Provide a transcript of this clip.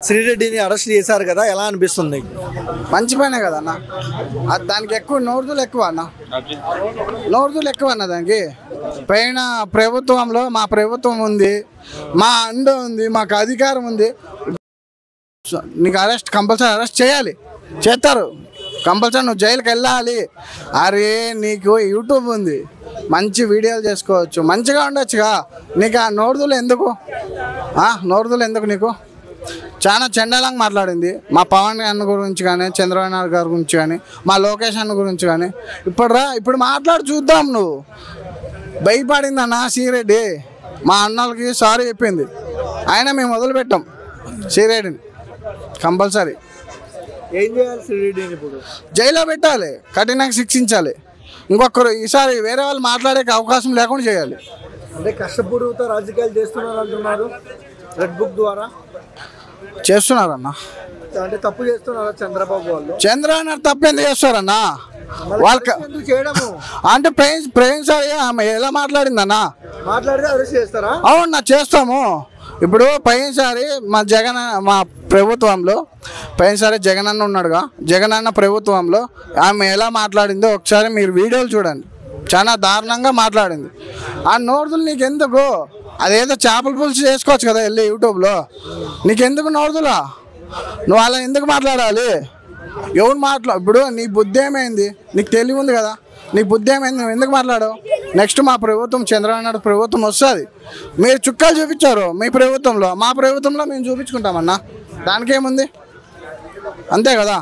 శ్రీరెడ్డిని arrest చేశారు కదా, ఎలా అనిపిస్తుంది? మంచి పనే కదా అన్న. దానికి ఎక్కువ నోరుదులు ఎక్కువ అన్న, నోరుదులు ఎక్కువ అన్న. దానికి పైన ప్రభుత్వంలో మా ప్రభుత్వం ఉంది, మా అండ ఉంది, మాకు అధికారం ఉంది. నీకు కంపల్సరీ అరెస్ట్ చేయాలి, చేస్తారు కంపల్సరీ. నువ్వు జైలుకి వెళ్ళాలి. అరే నీకు యూట్యూబ్ ఉంది, మంచి వీడియోలు చేసుకోవచ్చు, మంచిగా ఉండొచ్చుగా. నీకు ఆ నోరుదులు ఎందుకు? నోరుదులు ఎందుకు నీకు? చాలా చండాలంగా మాట్లాడింది మా పవన్ అన్న గురించి కానీ, చంద్రబాబు నాయుడు గారి గురించి కానీ, మా లోకేష్ అన్న గురించి కానీ. ఇప్పుడు మాట్లాడి చూద్దాం. నువ్వు భయపడిందన్న శ్రీరెడ్డి. మా అన్నలకి సారీ చెప్పింది, అయినా మేము వదిలిపెట్టాం శ్రీరెడ్డిని. కంపల్సరీ ఏం చేయాలి? శ్రీరెడ్డిని ఇప్పుడు జైల్లో పెట్టాలి, కఠినంగా శిక్షించాలి. ఇంకొకరు ఈసారి వేరే వాళ్ళు మాట్లాడే అవకాశం లేకుండా చేయాలి. అంటే కష్టపూరిత రాజకీయాలు చేస్తున్నారు అంటున్నారు రెడ్ బుక్ ద్వారా. చేస్తున్నారన్న. అంటే తప్పు చేస్తున్నారా చంద్రబాబు వాళ్ళు? చంద్రబాబు తప్పు ఎందుకు చేస్తారన్నా వాళ్ళకి? చేయడము అంటే ప్రవేశించాలి. ఆమె ఎలా మాట్లాడిందన్నా? మాట్లాడితే అరెస్ట్ చేస్తారా? అవునా, చేస్తాము. ఇప్పుడు పోయినసారి మా ప్రభుత్వంలో పోయినసారి జగన్ అన్న ఉన్నాడుగా, జగన్ అన్న ప్రభుత్వంలో ఆమె ఎలా మాట్లాడిందో ఒకసారి మీరు వీడియోలు చూడండి. చాలా దారుణంగా మాట్లాడింది. ఆ నోరుదులు నీకెందుకు? అదేదో చేపల పులుసు చేసుకోవచ్చు కదా వెళ్ళి యూట్యూబ్లో. నీకెందుకు నోరుదులా? నువ్వు అలా ఎందుకు మాట్లాడాలి? ఎవరు ఇప్పుడు నీ బుద్ధి ఏమైంది? నీకు తెలివి ఉంది కదా, నీ బుద్ధి ఏమైంది? నువ్వు ఎందుకు మాట్లాడావు? నెక్స్ట్ మా ప్రభుత్వం చంద్రబాబు నాయుడు ప్రభుత్వం వస్తుంది. మీరు చుక్కలు చూపించారు మీ ప్రభుత్వంలో, మా ప్రభుత్వంలో మేము చూపించుకుంటామన్నా. దానికేముంది? అంతే కదా.